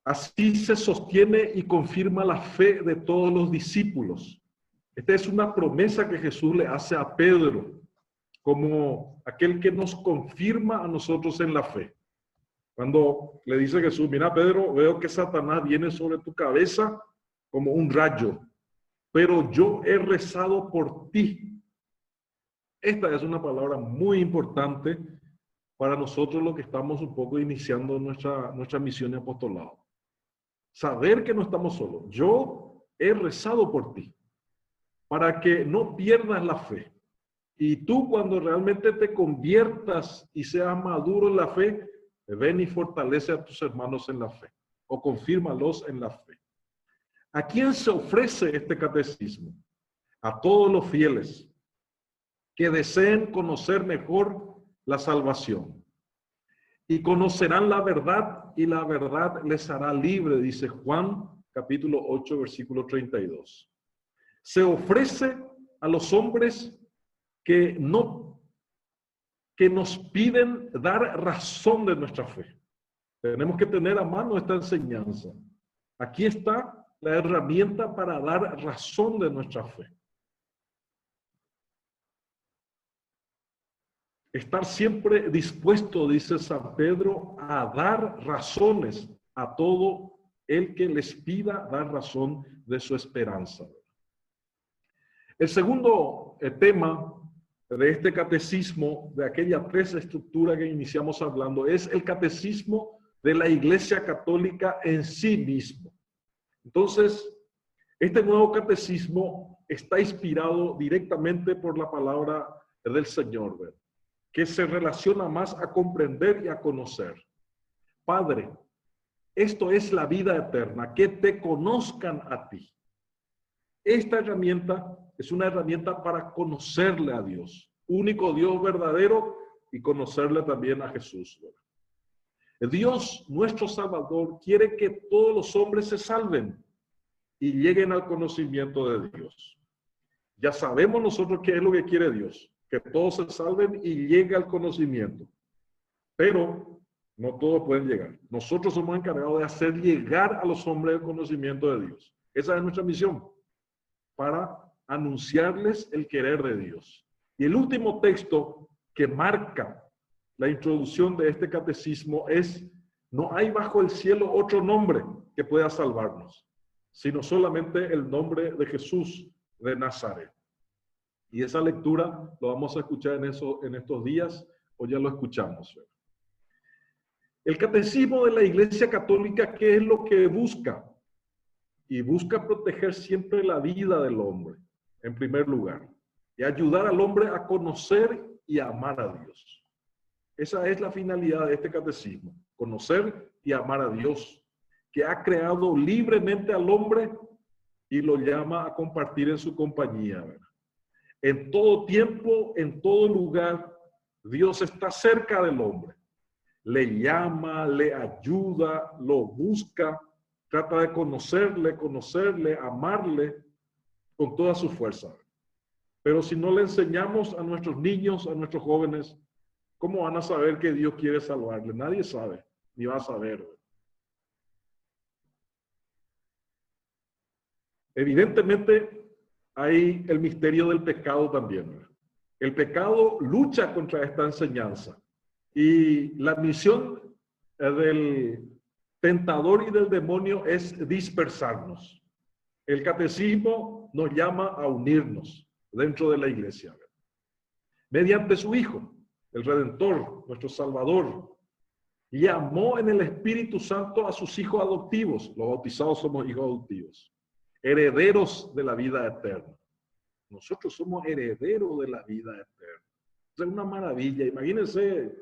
Así se sostiene y confirma la fe de todos los discípulos. Esta es una promesa que Jesús le hace a Pedro, como aquel que nos confirma a nosotros en la fe. Cuando le dice Jesús, mira Pedro, veo que Satanás viene sobre tu cabeza como un rayo, pero yo he rezado por ti. Esta es una palabra muy importante para nosotros los que estamos un poco iniciando nuestra misión y apostolado. Saber que no estamos solos. Yo he rezado por ti para que no pierdas la fe. Y tú, cuando realmente te conviertas y seas maduro en la fe, ven y fortalece a tus hermanos en la fe o confírmalos en la fe. ¿A quién se ofrece este catecismo? A todos los fieles que deseen conocer mejor la salvación. Y conocerán la verdad y la verdad les hará libre, dice Juan capítulo 8, versículo 32. Se ofrece a los hombres que nos piden dar razón de nuestra fe. Tenemos que tener a mano esta enseñanza. Aquí está la herramienta para dar razón de nuestra fe. Estar siempre dispuesto, dice San Pedro, a dar razones a todo el que les pida dar razón de su esperanza. El segundo tema de este catecismo, de aquella tres estructuras que iniciamos hablando, es el catecismo de la Iglesia Católica en sí mismo. Entonces, este nuevo catecismo está inspirado directamente por la palabra del Señor, ¿verdad?, que se relaciona más a comprender y a conocer. Padre, esto es la vida eterna, que te conozcan a ti. Esta herramienta es una herramienta para conocerle a Dios, único Dios verdadero, y conocerle también a Jesús. Dios, nuestro Salvador, quiere que todos los hombres se salven y lleguen al conocimiento de Dios. Ya sabemos nosotros qué es lo que quiere Dios, que todos se salven y lleguen al conocimiento. Pero no todos pueden llegar. Nosotros somos encargados de hacer llegar a los hombres el conocimiento de Dios. Esa es nuestra misión, para anunciarles el querer de Dios. Y el último texto que marca la introducción de este catecismo es: no hay bajo el cielo otro nombre que pueda salvarnos, sino solamente el nombre de Jesús de Nazaret. Y esa lectura lo vamos a escuchar en estos días, o ya lo escuchamos. El catecismo de la Iglesia Católica, ¿qué es lo que busca? Y busca proteger siempre la vida del hombre, en primer lugar, y ayudar al hombre a conocer y a amar a Dios. Esa es la finalidad de este catecismo: conocer y amar a Dios, que ha creado libremente al hombre y lo llama a compartir en su compañía, ¿verdad? En todo tiempo, en todo lugar, Dios está cerca del hombre. Le llama, le ayuda, lo busca, trata de conocerle, amarle con toda su fuerza. Pero si no le enseñamos a nuestros niños, a nuestros jóvenes, ¿cómo van a saber que Dios quiere salvarle? Nadie sabe, ni va a saber. Evidentemente, hay el misterio del pecado también. El pecado lucha contra esta enseñanza. Y la misión del tentador y del demonio es dispersarnos. El catecismo nos llama a unirnos dentro de la iglesia, mediante su Hijo, el Redentor, nuestro Salvador. Llamó en el Espíritu Santo a sus hijos adoptivos. Los bautizados somos hijos adoptivos, herederos de la vida eterna. Nosotros somos herederos de la vida eterna. Es una maravilla. Imagínense,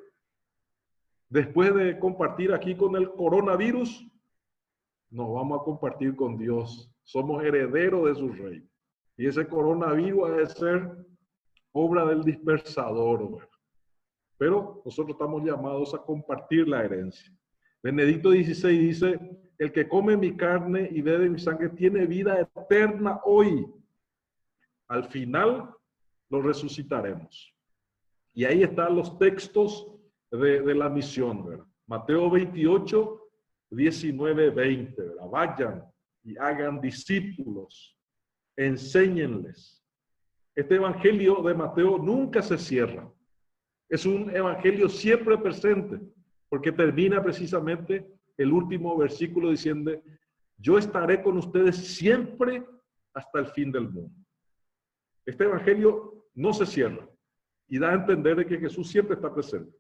después de compartir aquí con el coronavirus, nos vamos a compartir con Dios. Somos herederos de su reino. Y ese coronavirus ha de ser obra del dispersador, ¿verdad? Pero nosotros estamos llamados a compartir la herencia. Benedicto XVI dice: el que come mi carne y bebe mi sangre tiene vida eterna hoy. Al final lo resucitaremos. Y ahí están los textos de la misión, ¿verdad? Mateo 28, 19:20, ¿verdad? Vayan y hagan discípulos, enséñenles. Este evangelio de Mateo nunca se cierra. Es un evangelio siempre presente, porque termina precisamente el último versículo diciendo: yo estaré con ustedes siempre hasta el fin del mundo. Este evangelio no se cierra y da a entender de que Jesús siempre está presente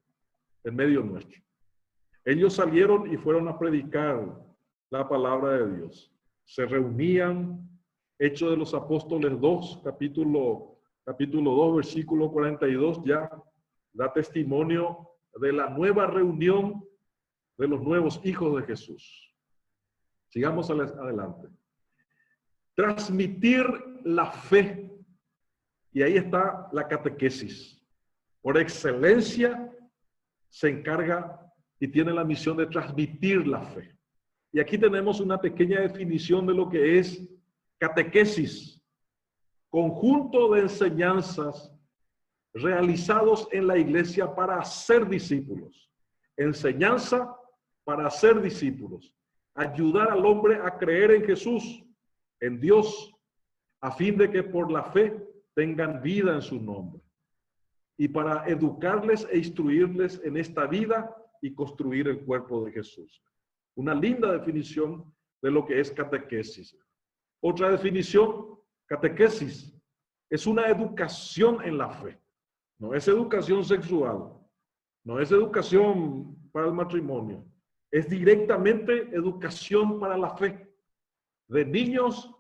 en medio nuestro. Ellos salieron y fueron a predicar la palabra de Dios. Se reunían. Hechos de los Apóstoles 2, capítulo 2, versículo 42, ya da testimonio de la nueva reunión de los nuevos hijos de Jesús. Sigamos adelante. Transmitir la fe. Y ahí está la catequesis. Por excelencia se encarga y tiene la misión de transmitir la fe. Y aquí tenemos una pequeña definición de lo que es catequesis: conjunto de enseñanzas realizados en la iglesia para hacer discípulos. Enseñanza para hacer discípulos. Ayudar al hombre a creer en Jesús, en Dios, a fin de que por la fe tengan vida en su nombre. Y para educarles e instruirles en esta vida y construir el cuerpo de Jesús. Una linda definición de lo que es catequesis. Otra definición: catequesis es una educación en la fe. No es educación sexual, no es educación para el matrimonio, es directamente educación para la fe, de niños,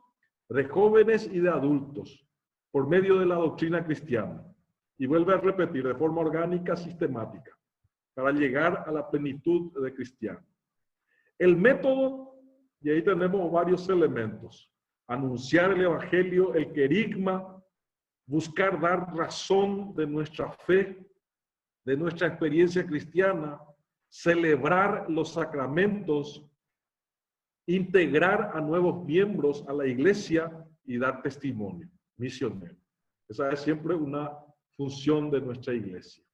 de jóvenes y de adultos, por medio de la doctrina cristiana. Y vuelve a repetir, de forma orgánica, sistemática, para llegar a la plenitud de cristiano. El método, y ahí tenemos varios elementos: anunciar el evangelio, el querigma, buscar dar razón de nuestra fe, de nuestra experiencia cristiana, celebrar los sacramentos, integrar a nuevos miembros a la iglesia y dar testimonio misionero. Esa es siempre una función de nuestra iglesia.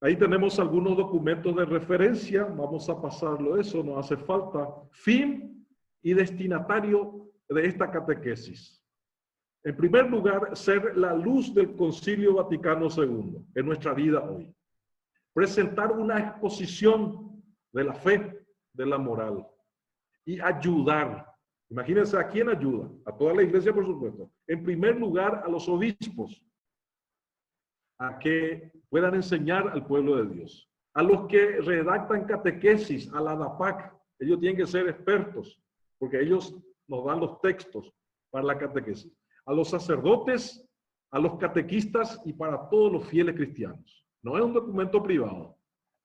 Ahí tenemos algunos documentos de referencia. Vamos a pasarlo, eso no hace falta. Fin y destinatario de esta catequesis. En primer lugar, ser la luz del Concilio Vaticano II en nuestra vida hoy. Presentar una exposición de la fe, de la moral. Y ayudar. Imagínense, ¿a quién ayuda? A toda la iglesia, por supuesto. En primer lugar, a los obispos, a que puedan enseñar al pueblo de Dios. A los que redactan catequesis, a la DAPAC. Ellos tienen que ser expertos, porque ellos nos dan los textos para la catequesis. A los sacerdotes, a los catequistas y para todos los fieles cristianos. No es un documento privado,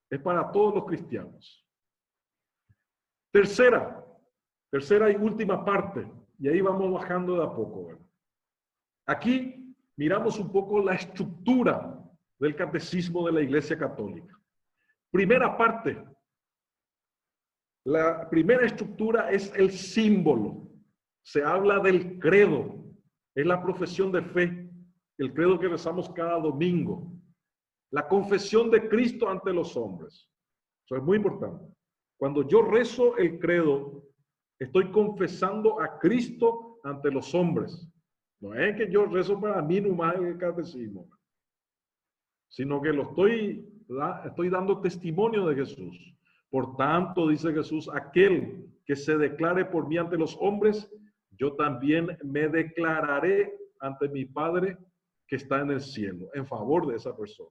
es para todos los cristianos. Tercera y última parte, y ahí vamos bajando de a poco, ¿verdad? Aquí miramos un poco la estructura del catecismo de la Iglesia Católica. Primera parte. La primera estructura es el símbolo. Se habla del credo. Es la profesión de fe, el credo que rezamos cada domingo. La confesión de Cristo ante los hombres. Eso es muy importante. Cuando yo rezo el credo, estoy confesando a Cristo ante los hombres. No es que yo rezo para mí nomás el catecismo, sino que estoy dando testimonio de Jesús. Por tanto, dice Jesús, aquel que se declare por mí ante los hombres, yo también me declararé ante mi Padre que está en el cielo, en favor de esa persona.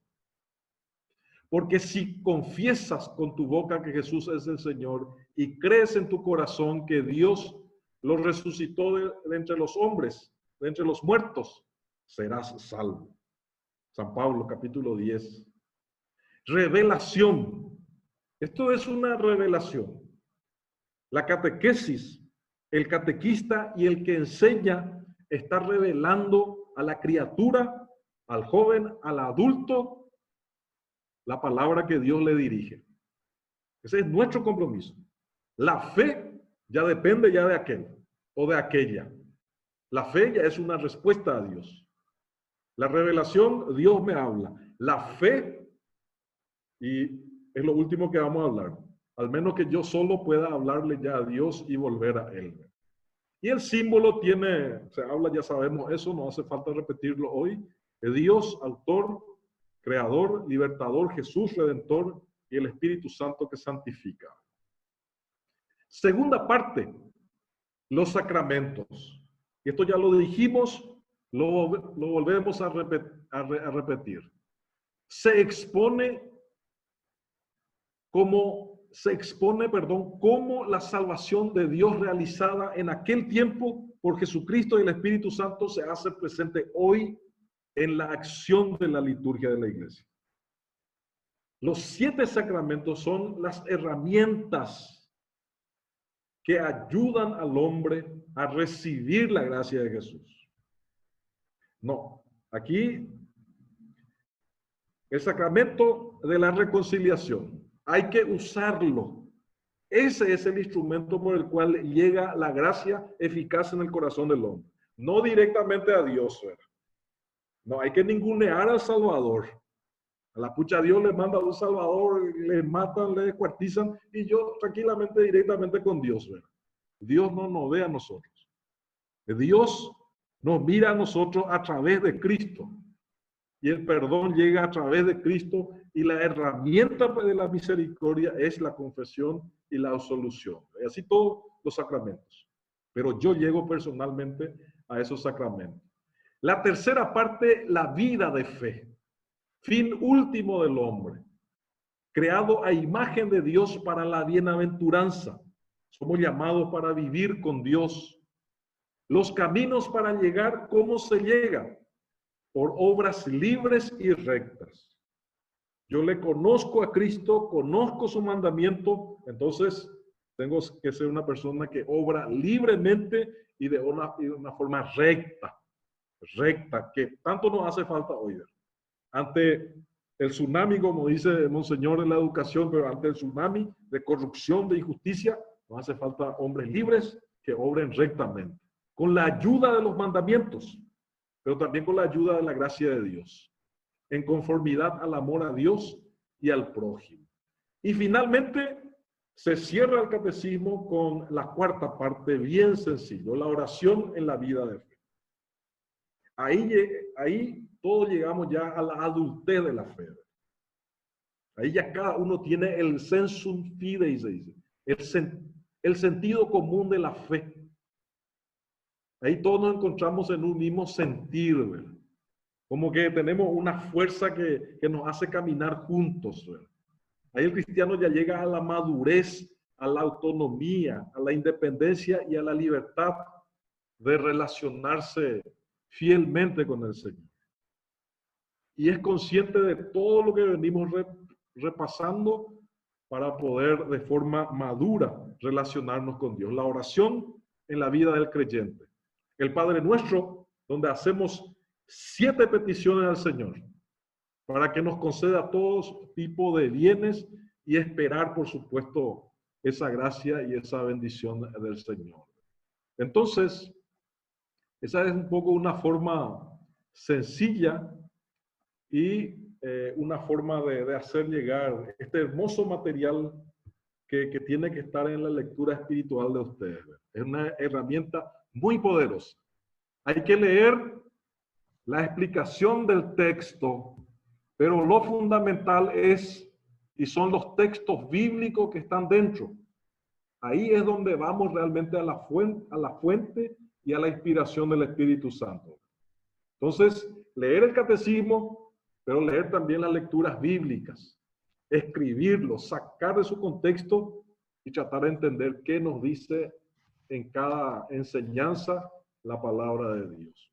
Porque si confiesas con tu boca que Jesús es el Señor y crees en tu corazón que Dios lo resucitó de entre los hombres, de entre los muertos, serás salvo. San Pablo, capítulo 10. Revelación. Esto es una revelación. La catequesis, el catequista y el que enseña está revelando a la criatura, al joven, al adulto, la palabra que Dios le dirige. Ese es nuestro compromiso. La fe ya depende ya de aquel o de aquella. La fe ya es una respuesta a Dios. La revelación, Dios me habla. La fe, y es lo último que vamos a hablar. Al menos que yo solo pueda hablarle ya a Dios y volver a Él. Y el símbolo tiene, se habla, ya sabemos eso, no hace falta repetirlo hoy, de Dios, autor, creador, libertador, Jesús, redentor y el Espíritu Santo que santifica. Segunda parte, los sacramentos. Y esto ya lo dijimos, lo volvemos a repetir. Se expone como la salvación de Dios realizada en aquel tiempo por Jesucristo y el Espíritu Santo se hace presente hoy en la acción de la liturgia de la iglesia. Los 7 sacramentos son las herramientas que ayudan al hombre a recibir la gracia de Jesús. No, aquí el sacramento de la reconciliación, hay que usarlo. Ese es el instrumento por el cual llega la gracia eficaz en el corazón del hombre. No directamente a Dios. No, hay que ningunear al Salvador. A la pucha Dios le manda a un Salvador, le matan, le descuartizan, y yo tranquilamente, directamente con Dios. Dios no nos ve a nosotros. Dios nos mira a nosotros a través de Cristo. Y el perdón llega a través de Cristo y la herramienta de la misericordia es la confesión y la absolución. Y así todos los sacramentos. Pero yo llego personalmente a esos sacramentos. La tercera parte, la vida de fe. Fin último del hombre. Creado a imagen de Dios para la bienaventuranza. Somos llamados para vivir con Dios. Los caminos para llegar, ¿cómo se llega? Por obras libres y rectas. Yo le conozco a Cristo, conozco su mandamiento, entonces tengo que ser una persona que obra libremente y de una forma recta, que tanto nos hace falta hoy. Ante el tsunami, como dice Monseñor en la educación, pero ante el tsunami de corrupción, de injusticia, nos hace falta hombres libres que obren rectamente, con la ayuda de los mandamientos, pero también con la ayuda de la gracia de Dios, en conformidad al amor a Dios y al prójimo. Y finalmente se cierra el catecismo con la cuarta parte, bien sencillo, la oración en la vida de fe. Ahí todos llegamos ya a la adultez de la fe. Ahí ya cada uno tiene el sensum fidei, se dice, el sentido común de la fe. Ahí todos nos encontramos en un mismo sentir, ¿verdad? Como que tenemos una fuerza que nos hace caminar juntos, ¿verdad? Ahí el cristiano ya llega a la madurez, a la autonomía, a la independencia y a la libertad de relacionarse fielmente con el Señor. Y es consciente de todo lo que venimos repasando para poder de forma madura relacionarnos con Dios. La oración en la vida del creyente. El Padre Nuestro, donde hacemos 7 peticiones al Señor para que nos conceda todo tipo de bienes y esperar, por supuesto, esa gracia y esa bendición del Señor. Entonces, esa es un poco una forma sencilla y una forma de hacer llegar este hermoso material que tiene que estar en la lectura espiritual de ustedes. Es una herramienta muy poderosa. Hay que leer la explicación del texto, pero lo fundamental es, y son los textos bíblicos que están dentro. Ahí es donde vamos realmente a la fuente y a la inspiración del Espíritu Santo. Entonces, leer el catecismo, pero leer también las lecturas bíblicas, escribirlo, sacar de su contexto y tratar de entender qué nos dice en cada enseñanza la palabra de Dios.